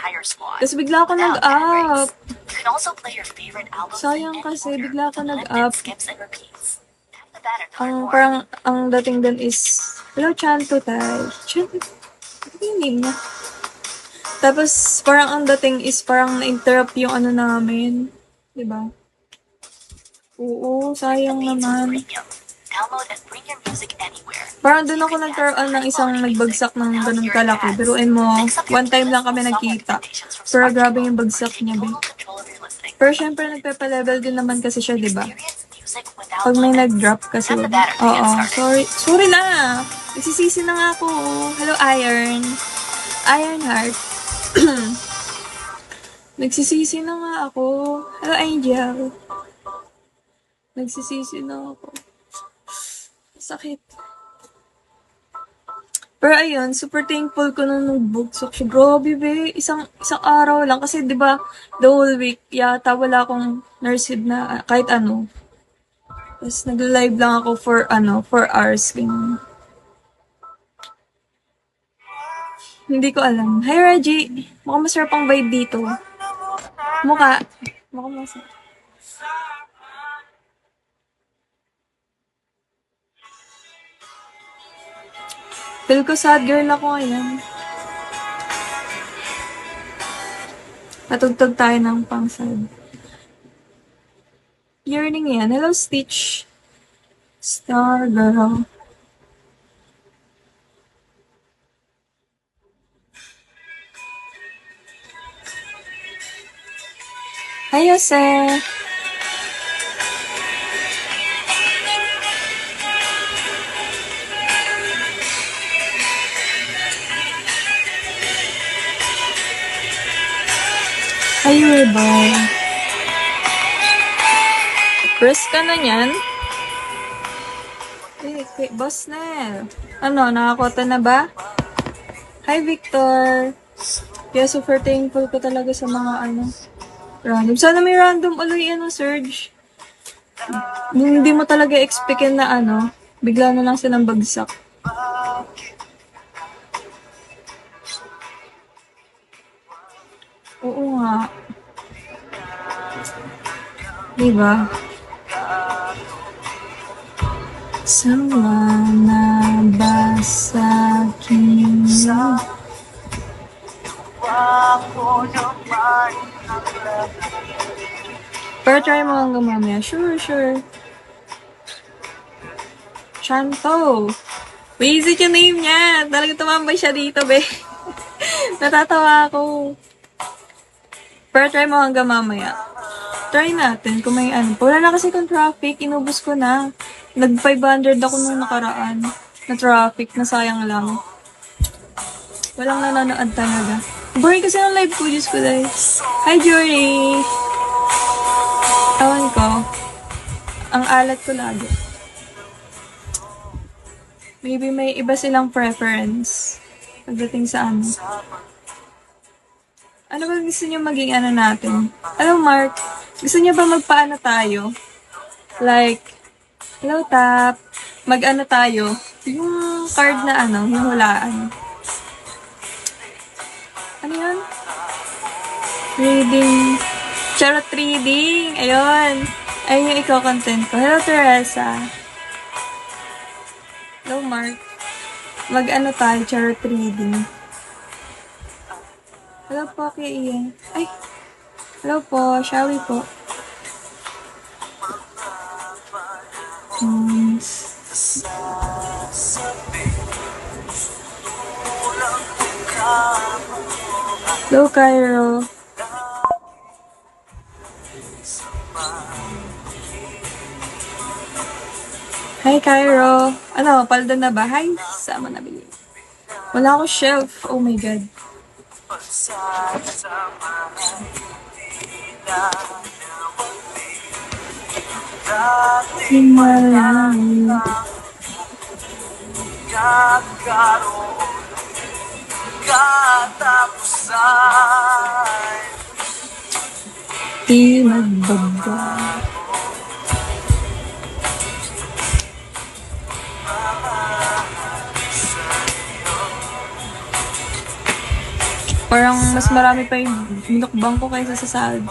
Tapos bigla ako nag-up. Sayang kasi, bigla ako nag-up. Parang, ang dating dun is, hello, Chanto tayo. Chanto? Ano yung name niya? Tapos, parang ang dating is, parang na-interrupt yung ano namin. Diba? Oo, sayang naman. Parang doon ako nagkaroon ng isang nagbagsak ng ganun kalaki. Biruin mo, one time lang kami nagkita. Pero grabe yung bagsak niya, be. Pero syempre, nagpepa-level din naman kasi siya, diba? Pag may nag-drop kasi. Oo, sorry. Sorry na! Isisisi na nga ako. Hello, Iron. Ironheart. Nagsisisi na nga ako. Hello, Angel. Nagsisisi na ako. Sakit. Pero ayun, super thankful ko nung nagbugsak siya. Grabe, be. Isang araw lang. Kasi, di ba, the whole week, yata wala akong nurse na kahit ano. Tapos, nag-live lang ako for 4 hours. Ganyan. Hindi ko alam. Hi, Reggie. Mukhang masarap ang vibe dito. Mukhang masarap. Feel ko sad girl ako ngayon. Patugtog tayo ng pang-sad. Yearning yan. Hello, Stitch. Star girl. Hi, Jose. Hi, Rebay. Press ka na yan? Wait, Boss Nel. Ano, nakakota na ba? Hi, Victor. Kaya super thankful ko talaga sa mga random. Sana may random uloy Surge. Hindi mo talaga expectin na bigla na lang silang bagsak. Oo nga. Diba? Sama na ba sa akin? Pero try mo hanggang mamaya. Sure. Chanto. Basic yung name niya. Talagang tumambay siya dito, be. Natatawa ako. Pero try mo hanggang mamaya. Try natin kung may Wala na kasi kung traffic. Inubos ko na. Nag-500 ako nung nakaraan. Na traffic. Nasayang lang. Walang nanonood talaga. Boring kasi ang live ko. Diyos ko, guys. Hi, Jory! Tawan ko. Ang alat ko lagi. Maybe may iba silang preference. Pagdating sa Ano ba gusto niyo maging natin? Hello, Mark. Gusto niyo ba magpaano tayo? Like, hello, Tap. Mag-ano tayo? Yung card na yung hulaan. Ano yun? Reading. Charot reading. Ayun. Ayun yung ikaw-content ko. Hello, Teresa. Hello, Mark. Mag-ano tayo? Charot reading. Hello po kay Ian. Ay! Hello po. Shawi po. Hello, Cairo. Hi, Cairo. Paldo na ba? Hi, sama na bili. Wala akong shelf. Oh my God. Himalang di magbaga. Parang mas marami pa yung minukbang ko kaysa sa sahod.